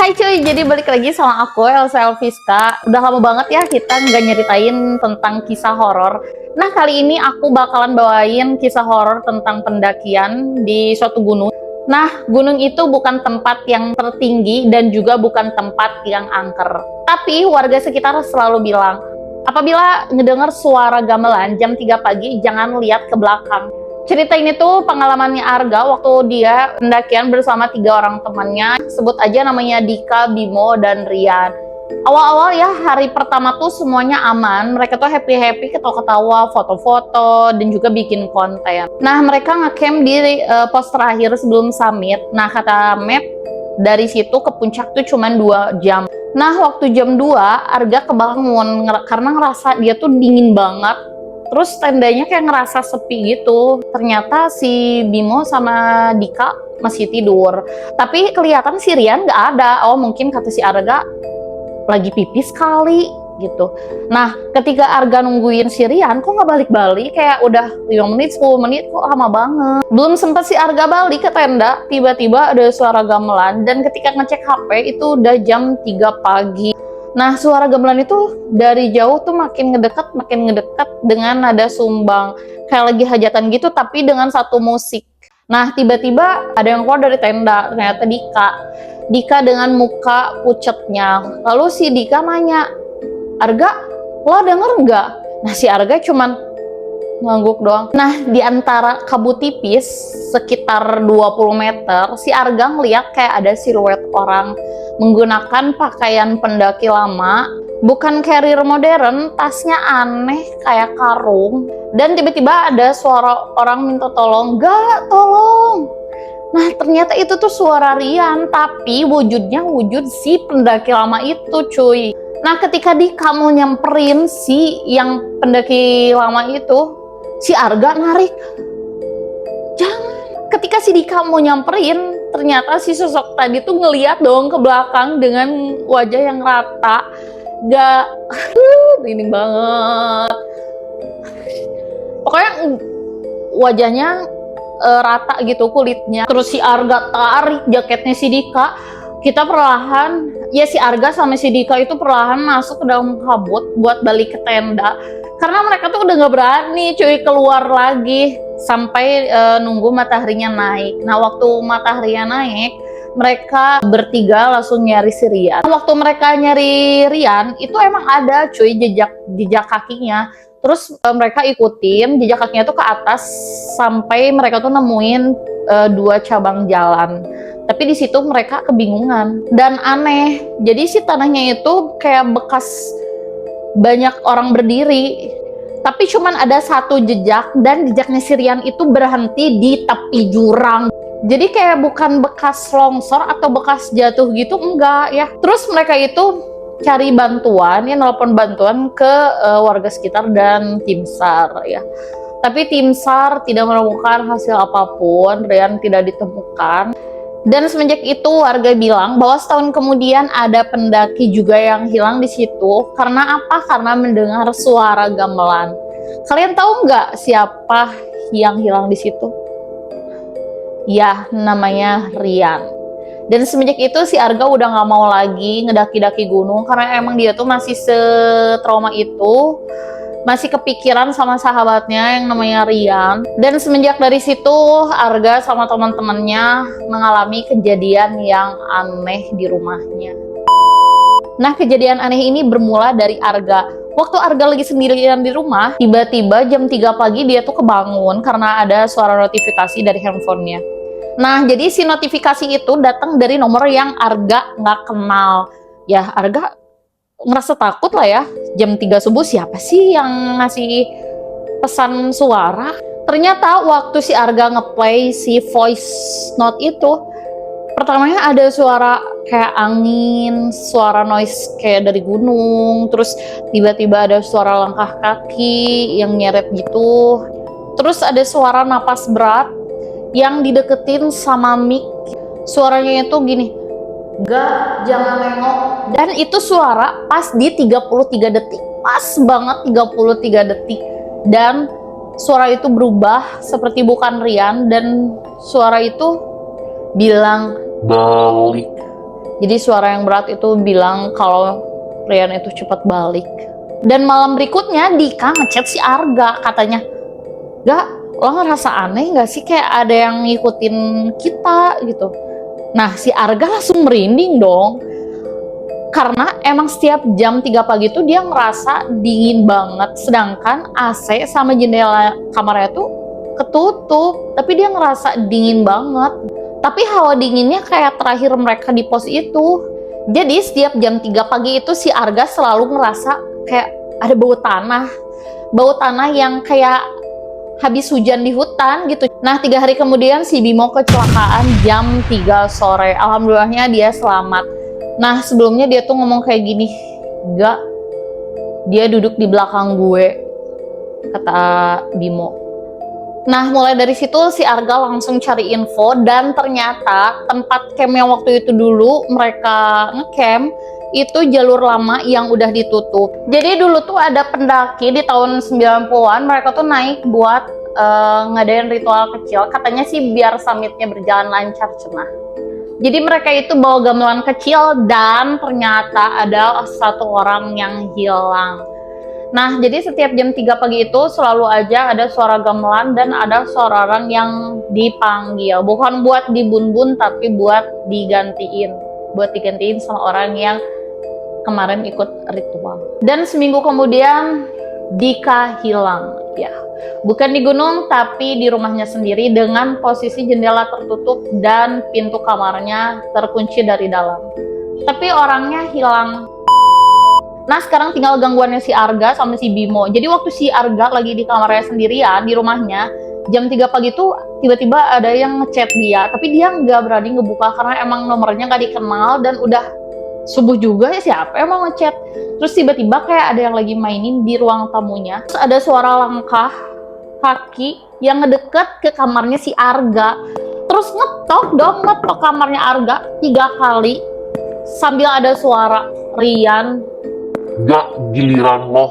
Hai cuy, jadi balik lagi sama aku Elsa Elviska. Udah lama banget ya kita nggak nyeritain tentang kisah horor. Nah kali ini aku bakalan bawain kisah horor tentang pendakian di suatu gunung. Nah gunung itu bukan tempat yang tertinggi dan juga bukan tempat yang angker. Tapi warga sekitar selalu bilang, apabila ngedengar suara gamelan jam 3 pagi jangan lihat ke belakang. Cerita ini tuh pengalamannya Arga waktu dia pendakian bersama 3 orang temannya. Sebut aja namanya Dika, Bimo, dan Rian. Awal-awal ya hari pertama tuh semuanya aman. Mereka tuh happy-happy, ketawa-ketawa, foto-foto, dan juga bikin konten. Nah mereka ngecamp di pos terakhir sebelum summit. Nah kata map dari situ ke puncak tuh cuma 2 jam. Nah waktu jam 2 Arga kebangun karena ngerasa dia tuh dingin banget. Terus tendanya kayak ngerasa sepi gitu. Ternyata si Bimo sama Dika masih tidur. Tapi kelihatan si Rian nggak ada. Oh mungkin kata si Arga lagi pipis kali gitu. Nah ketika Arga nungguin si Rian kok nggak balik-balik. Kayak udah 5 menit 10 menit kok lama banget. Belum sempat si Arga balik ke tenda. Tiba-tiba ada suara gamelan. Dan ketika ngecek HP itu udah jam 3 pagi. Nah suara gamelan itu dari jauh tuh makin ngedekat dengan nada sumbang. Kayak lagi hajatan gitu tapi dengan satu musik. Nah tiba-tiba ada yang keluar dari tenda, ternyata Dika. Dika dengan muka pucetnya. Lalu si Dika nanya, Arga, lo denger nggak? Nah si Arga cuman ngangguk doang. Nah di antara kabut tipis sekitar 20 meter, si Arga ngeliat kayak ada siluet orang menggunakan pakaian pendaki lama, bukan carrier modern, tasnya aneh kayak karung, dan tiba-tiba ada suara orang minta tolong, "Gak, tolong!" Nah ternyata itu tuh suara Rian, tapi wujudnya wujud si pendaki lama itu cuy. Nah ketika Dika mau nyamperin si yang pendaki lama itu, si Arga narik, "Jangan." Ketika si Dika mau nyamperin, ternyata si sosok tadi tuh ngeliat dong ke belakang dengan wajah yang rata. Gak, ini banget. Pokoknya wajahnya rata gitu kulitnya. Terus si Arga tarik jaketnya si Dika. Kita perlahan, ya si Arga sama si Dika itu perlahan masuk ke dalam kabut buat balik ke tenda. Karena mereka tuh udah gak berani cuy keluar lagi sampai nunggu mataharinya naik. Nah waktu mataharinya naik, mereka bertiga langsung nyari si Rian. Waktu mereka nyari Rian, itu emang ada cuy jejak kakinya. Terus mereka ikutin jejak kakinya tuh ke atas sampai mereka tuh nemuin 2 cabang jalan. Tapi di situ mereka kebingungan dan aneh. Jadi si tanahnya itu kayak bekas banyak orang berdiri. Tapi cuman ada 1 jejak dan jejaknya si Rian itu berhenti di tepi jurang. Jadi kayak bukan bekas longsor atau bekas jatuh gitu, enggak ya. Terus mereka itu cari bantuan, ya nelpon bantuan ke warga sekitar dan tim SAR ya. Tapi tim SAR tidak menemukan hasil apapun, Rian tidak ditemukan. Dan semenjak itu warga bilang bahwa setahun kemudian ada pendaki juga yang hilang di situ. Karena apa? Karena mendengar suara gamelan. Kalian tahu nggak siapa yang hilang di situ? Ya, namanya Rian. Dan semenjak itu si Arga udah nggak mau lagi ngedaki-daki gunung karena emang dia tuh masih setrauma itu. Masih kepikiran sama sahabatnya yang namanya Rian. Dan semenjak dari situ Arga sama teman-temannya mengalami kejadian yang aneh di rumahnya. Nah kejadian aneh ini bermula dari Arga. Waktu Arga lagi sendirian di rumah, tiba-tiba jam 3 pagi dia tuh kebangun karena ada suara notifikasi dari handphonenya. Nah jadi si notifikasi itu datang dari nomor yang Arga nggak kenal. Ya Arga ngerasa takut lah ya, jam 3 subuh siapa sih yang ngasih pesan suara. Ternyata waktu si Arga ngeplay si voice note itu, pertamanya ada suara kayak angin, suara noise kayak dari gunung, terus tiba-tiba ada suara langkah kaki yang nyeret gitu, terus ada suara napas berat yang dideketin sama mic. Suaranya itu gini, "Gak, jangan nengok." Dan itu suara pas di 33 detik. Pas banget 33 detik. Dan suara itu berubah seperti bukan Rian. Dan suara itu bilang, "Balik." Jadi suara yang berat itu bilang kalau Rian itu cepat balik. Dan malam berikutnya Dika ngechat si Arga, katanya, "Gak, lo ngerasa aneh gak sih kayak ada yang ngikutin kita gitu?" Nah si Arga langsung merinding dong. Karena emang setiap jam 3 pagi itu dia ngerasa dingin banget. Sedangkan AC sama jendela kamarnya tuh ketutup. Tapi dia ngerasa dingin banget. Tapi hawa dinginnya kayak terakhir mereka di pos itu. Jadi setiap jam 3 pagi itu si Arga selalu ngerasa kayak ada bau tanah. Bau tanah yang kayak habis hujan di hutan gitu. Nah 3 hari kemudian si Bimo kecelakaan jam 3 sore. Alhamdulillahnya dia selamat. Nah sebelumnya dia tuh ngomong kayak gini, "Enggak, dia duduk di belakang gue," kata Bimo. Nah mulai dari situ si Arga langsung cari info, dan ternyata tempat camp yang waktu itu dulu mereka ngecamp itu jalur lama yang udah ditutup. Jadi dulu tuh ada pendaki di tahun 90-an, mereka tuh naik buat ngadain ritual kecil, katanya sih biar summitnya berjalan lancar cenah. Jadi mereka itu bawa gamelan kecil dan ternyata ada satu orang yang hilang. Nah jadi setiap jam 3 pagi itu selalu aja ada suara gamelan dan ada suara orang yang dipanggil. Bukan buat dibun-bun tapi buat digantiin. Buat digantiin sama orang yang kemarin ikut ritual. Dan seminggu kemudian Dika hilang ya. Bukan di gunung tapi di rumahnya sendiri dengan posisi jendela tertutup dan pintu kamarnya terkunci dari dalam. Tapi orangnya hilang. Nah sekarang tinggal gangguannya si Arga sama si Bimo. Jadi waktu si Arga lagi di kamarnya sendirian di rumahnya, jam 3 pagi tuh tiba-tiba ada yang ngechat dia. Tapi dia nggak berani ngebuka karena emang nomornya nggak dikenal dan udah subuh juga ya, siapa yang mau ngechat. Terus tiba-tiba kayak ada yang lagi mainin di ruang tamunya. Terus ada suara langkah kaki yang ngedeket ke kamarnya si Arga. Terus ngetok kamarnya Arga 3 kali sambil ada suara, "Rian, Gak giliran lo."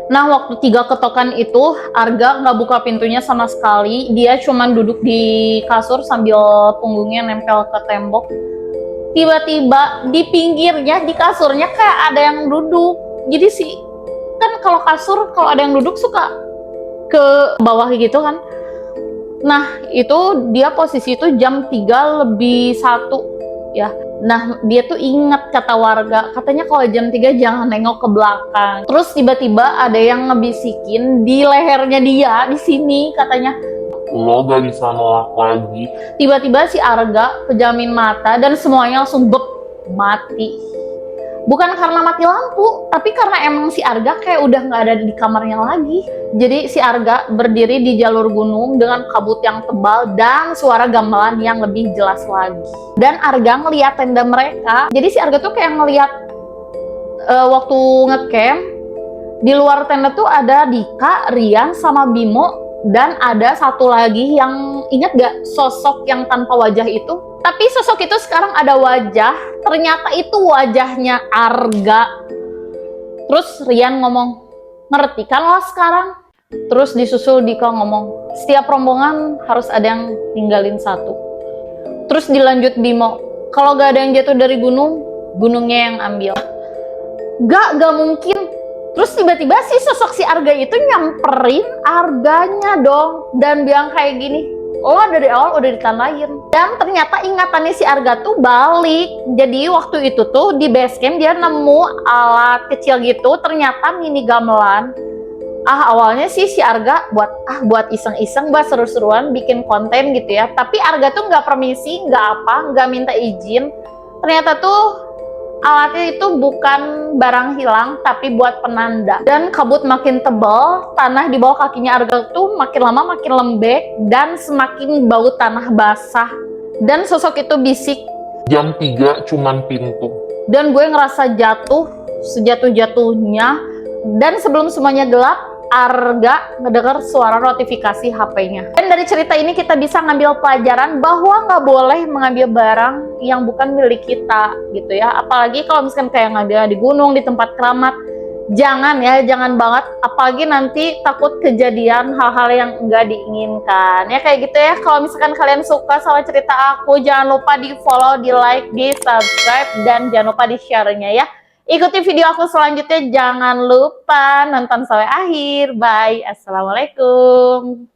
Nah waktu 3 ketokan itu Arga nggak buka pintunya sama sekali. Dia cuman duduk di kasur sambil punggungnya nempel ke tembok. Tiba-tiba di pinggirnya, di kasurnya kayak ada yang duduk. Jadi sih kan kalau kasur kalau ada yang duduk suka ke bawah gitu kan. Nah itu dia posisi itu jam 3 lebih 1 ya. Nah dia tuh ingat kata warga, katanya kalau jam 3 jangan nengok ke belakang. Terus tiba-tiba ada yang ngebisikin di lehernya dia di sini, katanya, Lo gak bisa nolak lagi. Tiba-tiba si Arga pejamin mata dan semuanya langsung mati. Bukan karena mati lampu, tapi karena emang si Arga kayak udah nggak ada di kamarnya lagi. Jadi si Arga berdiri di jalur gunung dengan kabut yang tebal dan suara gamelan yang lebih jelas lagi. Dan Arga ngeliat tenda mereka. Jadi si Arga tuh kayak ngeliat waktu ngecamp, di luar tenda tuh ada Dika, Rian, sama Bimo. Dan ada satu lagi yang, ingat gak sosok yang tanpa wajah itu? Tapi sosok itu sekarang ada wajah, ternyata itu wajahnya Arga. Terus Rian ngomong, "Ngerti kan lo sekarang?" Terus disusul Dika ngomong, "Setiap rombongan harus ada yang tinggalin satu." Terus dilanjut Bimo, "Kalau gak ada yang jatuh dari gunung, gunungnya yang ambil." Gak mungkin. Terus tiba-tiba si sosok si Arga itu nyamperin Arganya dong dan bilang kayak gini, "Oh dari awal udah ditandain." Dan ternyata ingatannya si Arga tuh balik. Jadi waktu itu tuh di base camp dia nemu alat kecil gitu, ternyata mini gamelan. Awalnya sih si Arga buat iseng-iseng, buat seru-seruan bikin konten gitu ya. Tapi Arga tuh nggak permisi, nggak minta izin. Ternyata tuh alatnya itu bukan barang hilang tapi buat penanda. Dan kabut makin tebal, tanah di bawah kakinya Arga tuh makin lama makin lembek dan semakin bau tanah basah. Dan sosok itu bisik, "Jam 3 cuman pintu." Dan gue ngerasa jatuh sejatuh-jatuhnya. Dan sebelum semuanya gelap, Arga ngedenger suara notifikasi HP-nya. Dan dari cerita ini kita bisa ngambil pelajaran bahwa nggak boleh mengambil barang yang bukan milik kita gitu ya. Apalagi kalau misalkan kayak ngambil di gunung, di tempat keramat. jangan ya, jangan banget, apalagi nanti takut kejadian hal-hal yang enggak diinginkan ya, kayak gitu ya. Kalau misalkan kalian suka sama cerita aku, jangan lupa di follow, di like, di subscribe, dan jangan lupa di share-nya ya. Ikuti video aku selanjutnya, jangan lupa nonton sampai akhir. Bye, assalamualaikum.